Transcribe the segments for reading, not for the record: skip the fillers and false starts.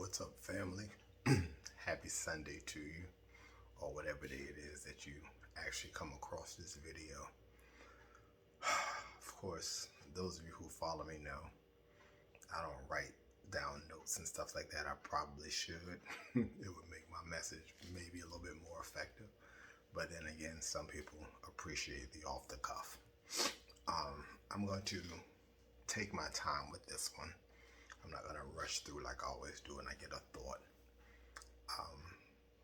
What's up, family? Happy Sunday to you, or whatever day it is that you actually come across this video. Of course, those of you who follow me know I don't write down notes and stuff like that. I probably should. It would make my message maybe a little bit more effective. But then again, some people appreciate the off the cuff. I'm going to take my time with this one. I'm not going to rush through like I always do when I get a thought.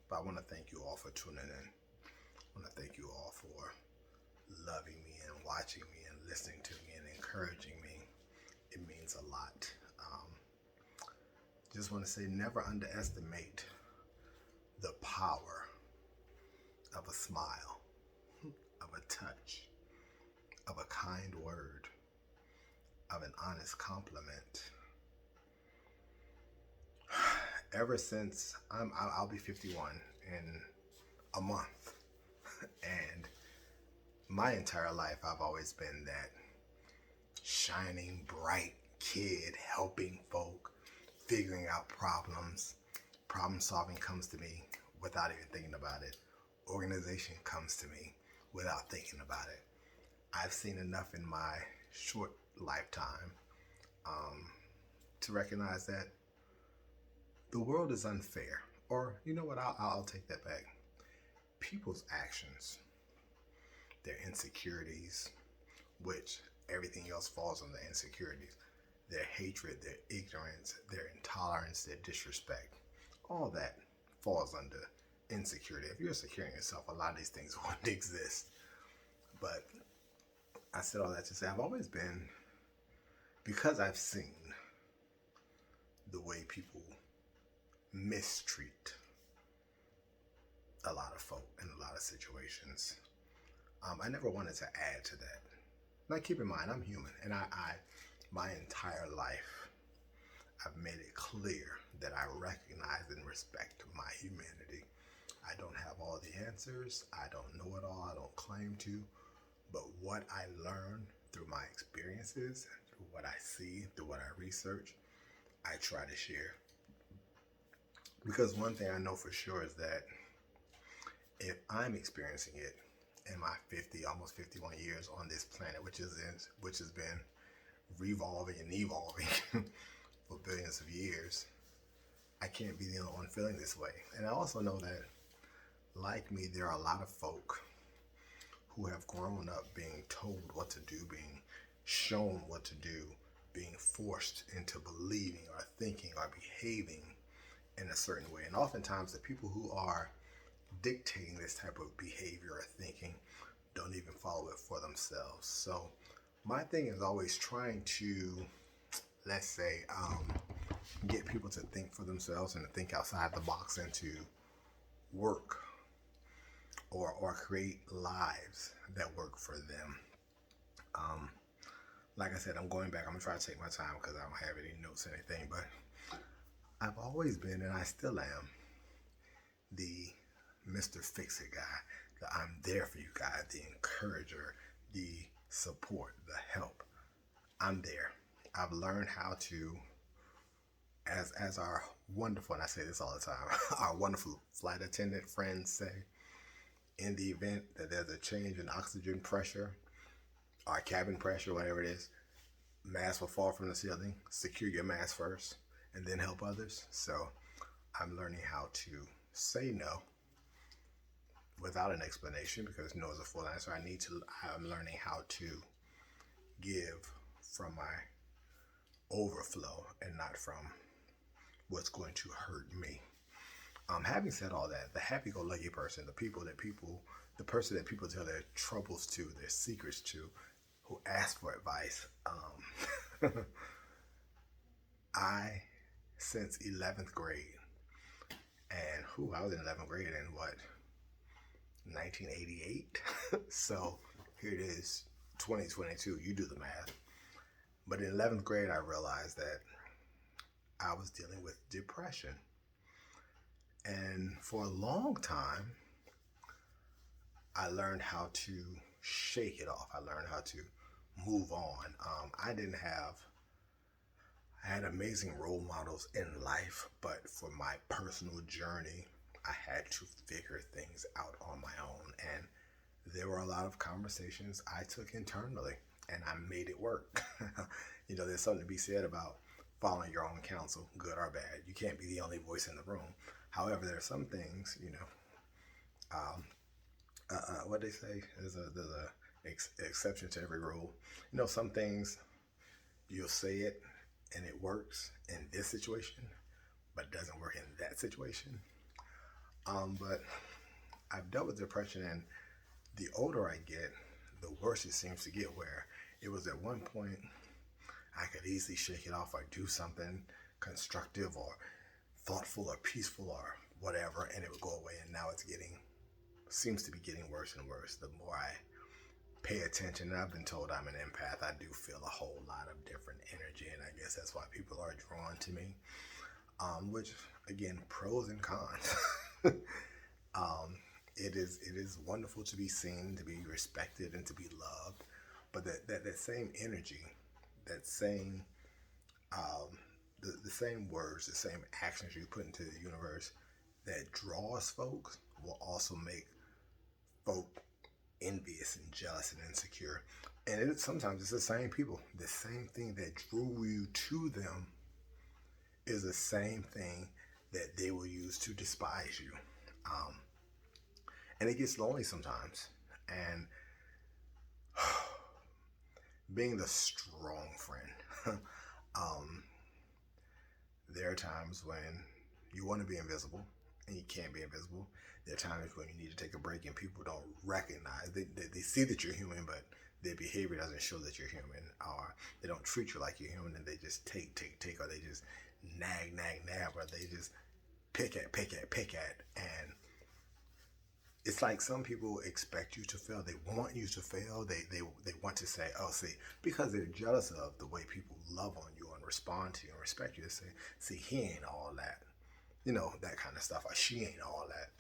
But I want to thank you all for tuning in. I want to thank you all for loving me and watching me and listening to me and encouraging me. It means a lot. Just want to say, never underestimate the power of a smile, of a touch, of a kind word, of an honest compliment. Ever since I'll be 51 in a month, and my entire life I've always been that shining bright kid helping folk, figuring out problems. Problem solving comes to me without even thinking about it. Organization comes to me without thinking about it. I've seen enough in my short lifetime to recognize that the world is unfair. Or, you know what, I'll take that back. People's actions, their insecurities, which everything else falls under insecurities, their hatred, their ignorance, their intolerance, their disrespect, all that falls under insecurity. If you're secure in yourself, a lot of these things wouldn't exist. But I said all that to say I've always been, because I've seen the way people mistreat a lot of folk in a lot of situations, I never wanted to add to that. Now keep in mind, I'm human, and I my entire life, I've made it clear that I recognize and respect my humanity. I don't have all the answers. I don't know it all. I don't claim to. But what I learn through my experiences, through what I see, through what I research, I try to share. Because one thing I know for sure is that if I'm experiencing it in my 50, almost 51 years on this planet, which has been revolving and evolving for billions of years, I can't be the only one feeling this way. And I also know that, like me, there are a lot of folk who have grown up being told what to do, being shown what to do, being forced into believing or thinking or behaving in a certain way. And oftentimes the people who are dictating this type of behavior or thinking don't even follow it for themselves. So my thing is always trying to, let's say, get people to think for themselves and to think outside the box and to work or create lives that work for them. Like I said, I'm going back. I'm gonna try to take my time because I don't have any notes or anything, but I've always been, and I still am, the Mr. Fix-It guy. The I'm there for you guy, the encourager, the support, the help. I'm there. I've learned how to, as our wonderful, and I say this all the time, our wonderful flight attendant friends say, in the event that there's a change in oxygen pressure or cabin pressure, whatever it is, mask will fall from the ceiling. Secure your mask first and then help others. So I'm learning how to say no without an explanation, because no is a full answer. I'm learning how to give from my overflow and not from what's going to hurt me. Having said all that, the happy-go-lucky person, the person that people tell their troubles to, their secrets to, who ask for advice, I, since 11th grade, and I was in 11th grade in what, 1988? So here it is, 2022, you do the math. But in 11th grade, I realized that I was dealing with depression. And for a long time, I learned how to shake it off. I learned how to move on. I I had amazing role models in life, but for my personal journey, I had to figure things out on my own. And there were a lot of conversations I took internally, and I made it work. There's something to be said about following your own counsel, good or bad. You can't be the only voice in the room. However, there are some things, um, what they say, there's a exception to every rule. Some things you'll say it and it works in this situation, but doesn't work in that situation. But I've dealt with depression, and the older I get, the worse it seems to get. Where it was at one point, I could easily shake it off or do something constructive or thoughtful or peaceful or whatever, and it would go away. And now seems to be getting worse and worse. The more I pay attention, and I've been told I'm an empath, I do feel a whole lot of different energy, and I guess that's why people are drawn to me. Which again, pros and cons. It is wonderful to be seen, to be respected, and to be loved. But that same energy, that same the same words, the same actions you put into the universe that draws folks will also make folk envious and jealous and insecure. And sometimes it's the same people. The same thing that drew you to them is the same thing that they will use to despise you. Um, and it gets lonely sometimes. And being the strong friend, um, there are times when you want to be invisible and you can't be invisible. There are times when you need to take a break and people don't recognize. They see that you're human, but their behavior doesn't show that you're human, or they don't treat you like you're human, and they just take, or they just nag, or they just pick at. And it's like some people expect you to fail. They want you to fail. They want to say, oh, see, because they're jealous of the way people love on you and respond to you and respect you. They say, see, he ain't all that. That kind of stuff. Or she ain't all that.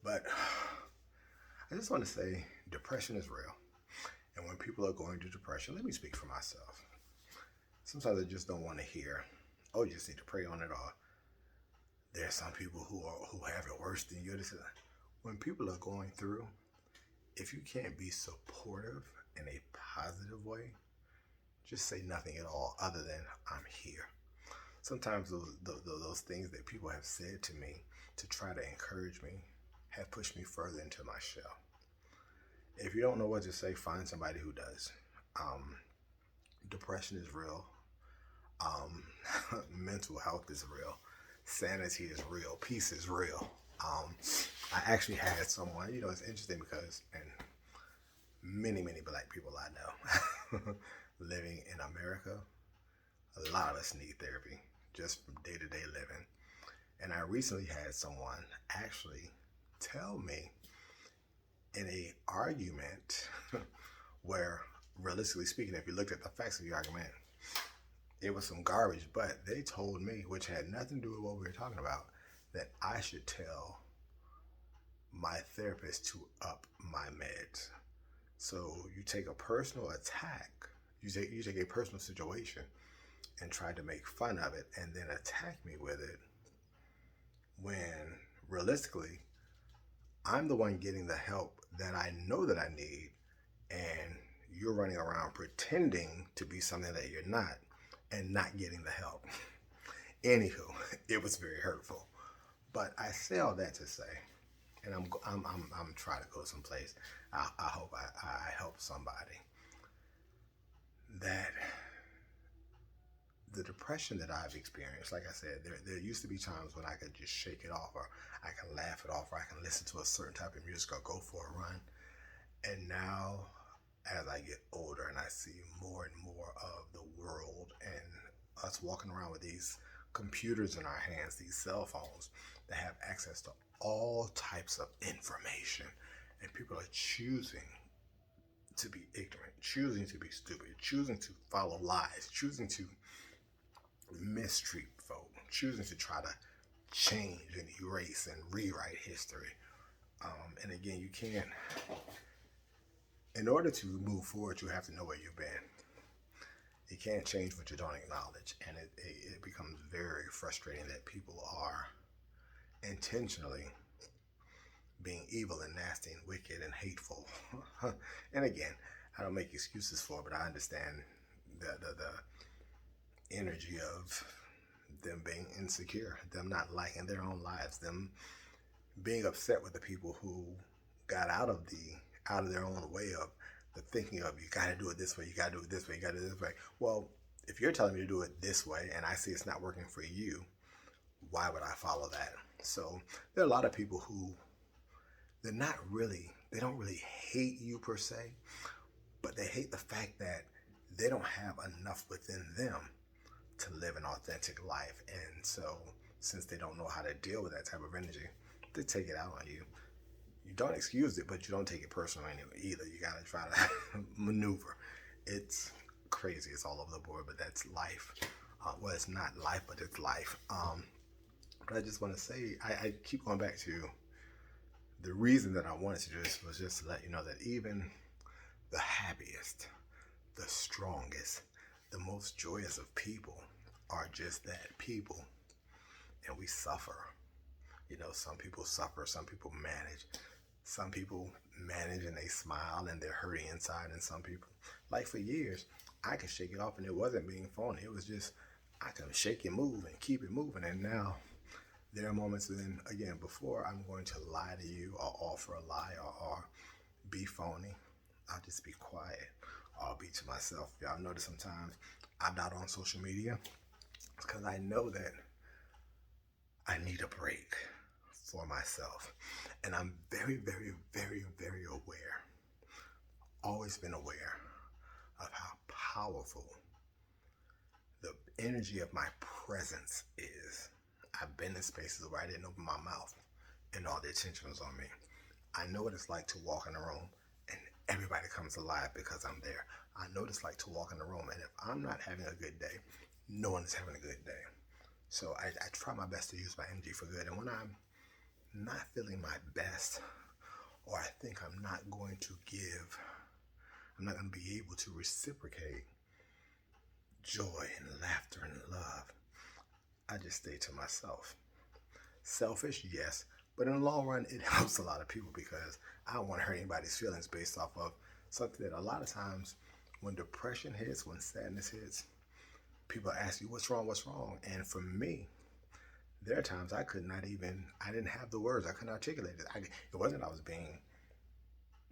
But I just want to say depression is real. And when people are going through depression, let me speak for myself. Sometimes I just don't want to hear, oh, you just need to pray on it, or there's some people who have it worse than you. When people are going through, if you can't be supportive in a positive way, just say nothing at all other than I'm here. Sometimes those things that people have said to me to try to encourage me have pushed me further into my shell. If you don't know what to say, find somebody who does. Depression is real. Um, Mental health is real. Sanity is real. Peace is real. I actually had someone, it's interesting because, and many, many black people I know living in America, a lot of us need therapy just from day-to-day living. And I recently had someone actually tell me in a argument where, realistically speaking, if you looked at the facts of the argument, it was some garbage, but they told me, which had nothing to do with what we were talking about, that I should tell my therapist to up my meds. So you take a personal attack, you take a personal situation and try to make fun of it and then attack me with it, when realistically I'm the one getting the help that I know that I need, and you're running around pretending to be something that you're not and not getting the help. Anywho, it was very hurtful. But I say all that to say, and I'm trying to go someplace. I hope I help somebody. That the depression that I've experienced, like I said, there used to be times when I could just shake it off, or I can laugh it off, or I can listen to a certain type of music or go for a run. And now, as I get older and I see more and more of the world and us walking around with these computers in our hands, these cell phones that have access to all types of information, and people are choosing to be ignorant, choosing to be stupid, choosing to follow lies, choosing to mistreat folk, choosing to try to change and erase and rewrite history. And again, you can't, in order to move forward, you have to know where you've been. You can't change what you don't acknowledge, and it becomes very frustrating that people are intentionally being evil and nasty and wicked and hateful. And again, I don't make excuses for it, but I understand the energy of them being insecure, them not liking their own lives, them being upset with the people who got out of their own way of the thinking of, you got to do it this way, you got to do it this way, you got to do it this way. Well, if you're telling me to do it this way and I see it's not working for you, why would I follow that? So there are a lot of people who they don't really hate you per se, but they hate the fact that they don't have enough within them to live an authentic life. And so since they don't know how to deal with that type of energy, they take it out on you. You don't excuse it, but you don't take it personally either. You gotta try to maneuver. It's crazy. It's all over the board, but that's life. Well, it's not life, but it's life. But I just want to say, I keep going back to the reason that I wanted to do this was just to let you know that even the happiest, the strongest, the most joyous of people are just that, people. And we suffer. You know, some people suffer, some people manage. Some people manage and they smile and they're hurting inside, and some people, like for years, I could shake it off and it wasn't being phony. It was just, I can shake it, move, and keep it moving. And now there are moments when, again, before I'm going to lie to you or offer a lie or be phony, I'll just be quiet. I'll be to myself. Y'all notice sometimes I'm not on social media because I know that I need a break for myself. And I'm very, very, very, very aware, always been aware of how powerful the energy of my presence is. I've been in spaces where I didn't open my mouth and all the attention was on me. I know what it's like to walk in a room and everybody comes alive because I'm there. I know what it's like to walk in a room, and if I'm not having a good day, no one is having a good day. So I try my best to use my energy for good. And when I'm not feeling my best, or I think I'm not going to be able to reciprocate joy and laughter and love, I just stay to myself. Selfish, yes, but in the long run, it helps a lot of people because I don't want to hurt anybody's feelings based off of something that a lot of times when depression hits, when sadness hits, people ask you, what's wrong, what's wrong? And for me, there are times I didn't have the words, I couldn't articulate it. It wasn't I was being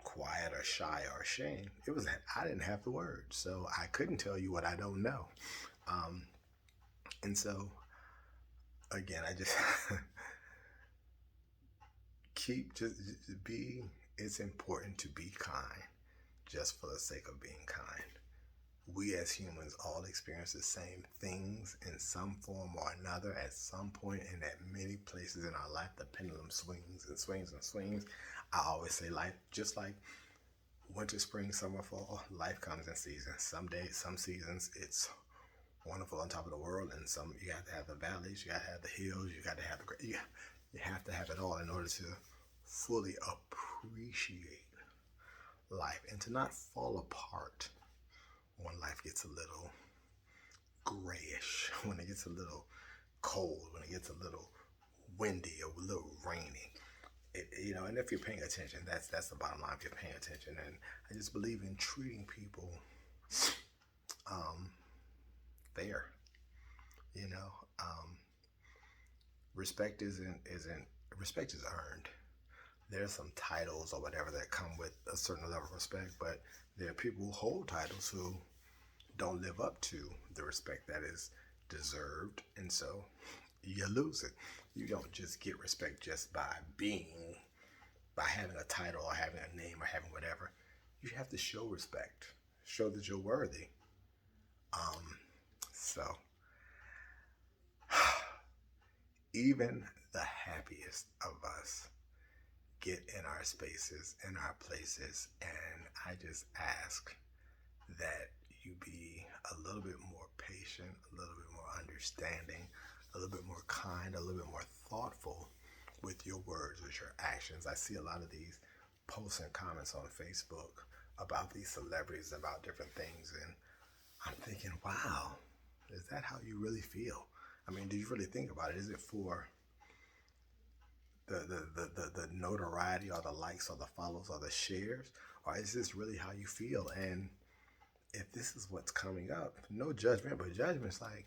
quiet or shy or ashamed. It was that I didn't have the words. So I couldn't tell you what I don't know. And so, again, I just it's important to be kind just for the sake of being kind. We as humans all experience the same things in some form or another at some point and at many places in our life. The pendulum swings and swings and swings. I always say life, just like winter, spring, summer, fall, life comes in seasons. Some days, some seasons, it's wonderful on top of the world, and some you have to have the valleys, you got to have the hills, you got to have you have to have it all in order to fully appreciate life and to not fall apart when life gets a little grayish, when it gets a little cold, when it gets a little windy or a little rainy. And if you're paying attention, that's the bottom line. If you're paying attention, and I just believe in treating people fair. Respect respect is earned. There's some titles or whatever that come with a certain level of respect, but there are people who hold titles who don't live up to the respect that is deserved, and so you lose it. You don't just get respect just by having a title or having a name or having whatever. You have to show respect, show that you're worthy. So even the happiest of us get in our spaces, in our places, and I just ask that you be a little bit more patient, a little bit more understanding, a little bit more kind, a little bit more thoughtful with your words, with your actions. I see a lot of these posts and comments on Facebook about these celebrities, about different things, and I'm thinking, wow, is that how you really feel? I mean, do you really think about it? Is it for the notoriety or the likes or the follows or the shares? Or is this really how you feel? And if this is what's coming up, no judgment, but judgment's like,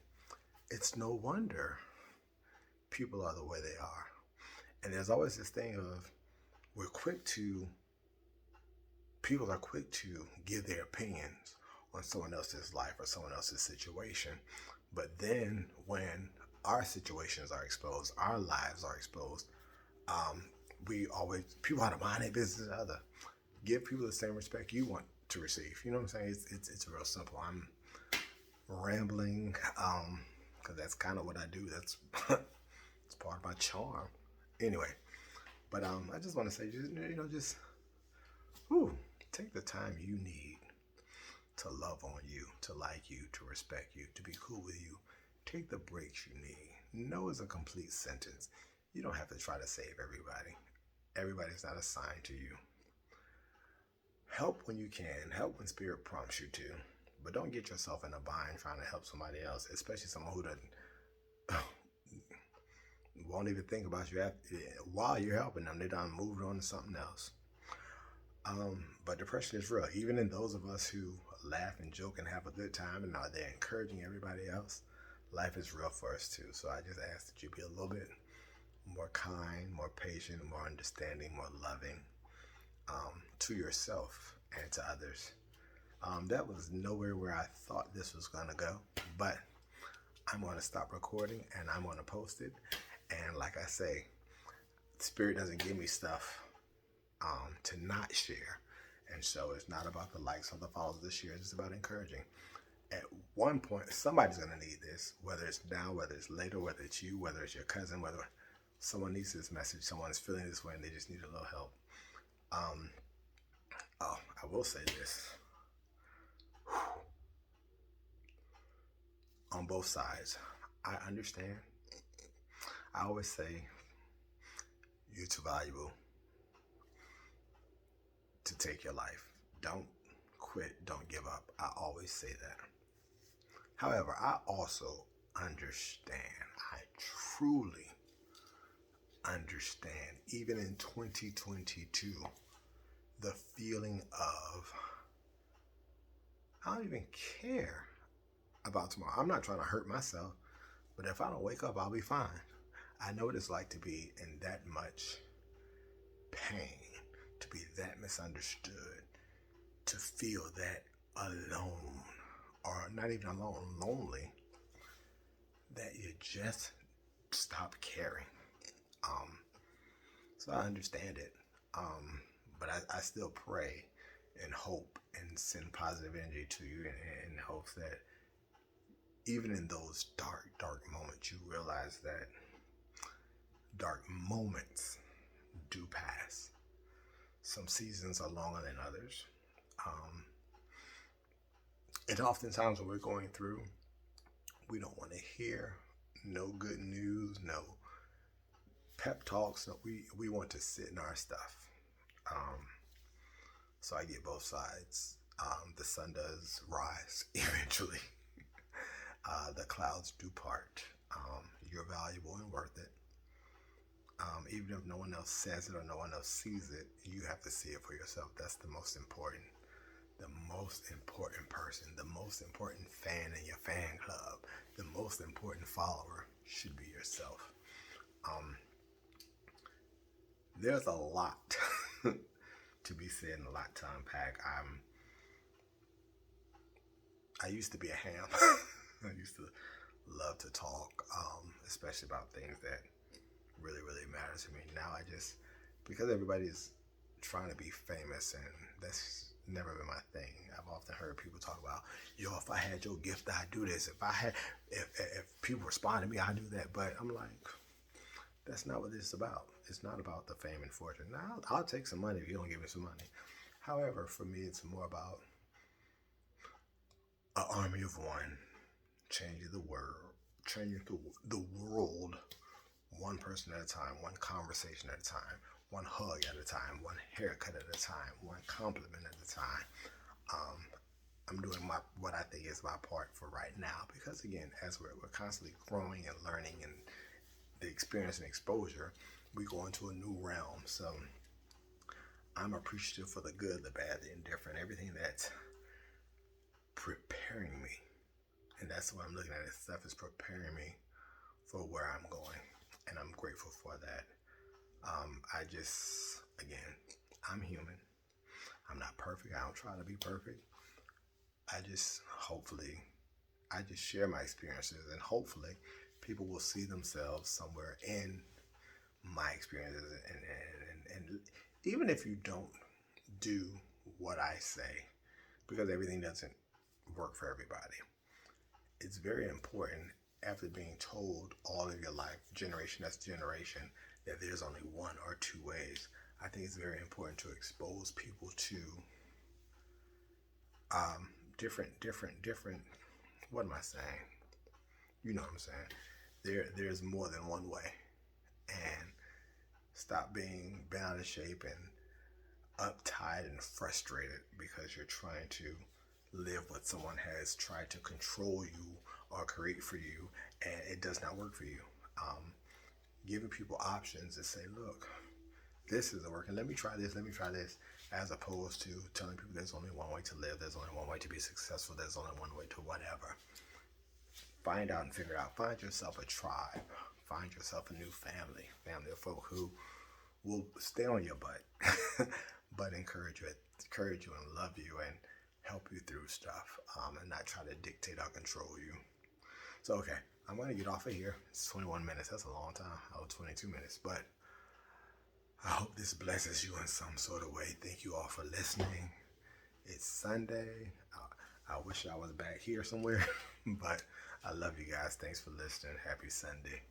it's no wonder people are the way they are. And there's always this thing of we're quick to, people are quick to give their opinions on someone else's life or someone else's situation. But then when our situations are exposed, our lives are exposed, um, we always, people have to mind their business to other. Give people the same respect you want to receive. You know what I'm saying? It's real simple. I'm rambling, because that's kind of what I do. That's it's part of my charm. Anyway, but I just want to say, just just whew, take the time you need to love on you, to like you, to respect you, to be cool with you. Take the breaks you need. No is a complete sentence. You don't have to try to save everybody. Everybody's not assigned to you. Help when you can. Help when spirit prompts you to. But don't get yourself in a bind trying to help somebody else, especially someone who doesn't won't even think about you after, while you're helping them. They done moved on to something else. But depression is real. Even in those of us who laugh and joke and have a good time and are there encouraging everybody else, life is real for us too. So I just ask that you be a little bit more kind, more patient, more understanding, more loving, to yourself and to others. That was nowhere where I thought this was going to go, but I'm going to stop recording and I'm going to post it. And like I say, Spirit doesn't give me stuff to not share. And so it's not about the likes or the follows this year. It's just about encouraging. At one point, somebody's going to need this, whether it's now, whether it's later, whether it's you, whether it's your cousin, whether someone needs this message, someone's feeling this way and they just need a little help. Oh, I will say this. On both sides, I understand. I always say you're too valuable to take your life. Don't quit. Don't give up. I always say that. However, I also understand. I truly understand, even in 2022, the feeling of, I don't even care about tomorrow. I'm not trying to hurt myself, but if I don't wake up, I'll be fine. I know what it's like to be in that much pain, to be that misunderstood, to feel that alone, or not even alone, lonely, that you just stop caring. So I understand it. But I still pray and hope and send positive energy to you in hopes that even in those dark moments, you realize that dark moments do pass. Some seasons are longer than others. And oftentimes when we're going through, we don't want to hear no good news, no pep talks. No, we want to sit in our stuff. So I get both sides. The sun does rise eventually. The clouds do part. You're valuable and worth it. Even if no one else says it or no one else sees it, you have to see it for yourself. That's the most important. The most important person, the most important fan in your fan club, the most important follower should be yourself. There's a lot to be said and a lot to unpack. I used to be a ham. I used to love to talk, especially about things that really matter to me. Now I just, because everybody's trying to be famous, and that's never been my thing. I've often heard people talk about, yo, if I had your gift, I'd do this. If people respond to me, I'd do that. But I'm like, that's not what this is about. It's not about the fame and fortune. Now, I'll take some money if you don't give me some money. However, for me, it's more about an army of one, changing the world, one person at a time, one conversation at a time, one hug at a time, one haircut at a time, one compliment at a time. I'm doing what I think is my part for right now. Because again, as we're constantly growing and learning and the experience and exposure, we go into a new realm. So I'm appreciative for the good, the bad, the indifferent, everything that's preparing me. And that's what I'm looking at. This stuff is preparing me for where I'm going. And I'm grateful for that. I just, again, I'm human. I'm not perfect. I don't try to be perfect. Hopefully, I just share my experiences, and hopefully people will see themselves somewhere in my experiences. And even if you don't do what I say, because everything doesn't work for everybody, it's very important after being told all of your life, generation that's generation, that there's only one or two ways. I think it's very important to expose people to different. What am I saying? You know what I'm saying? There's more than one way, and stop being bent out of shape and uptight and frustrated because you're trying to live what someone has tried to control you or create for you, and it does not work for you. Um, Giving people options and say, look, this isn't working. Let me try this. Let me try this. As opposed to telling people there's only one way to live. There's only one way to be successful. There's only one way to whatever. Find out and figure it out. Find yourself a tribe. Find yourself a new family of folk who will stay on your butt, but encourage you and love you and help you through stuff, and not try to dictate or control you. So, okay, I'm going to get off of here. It's 21 minutes. That's a long time. 22 minutes. But I hope this blesses you in some sort of way. Thank you all for listening. It's Sunday. I wish I was back here somewhere, but I love you guys. Thanks for listening. Happy Sunday.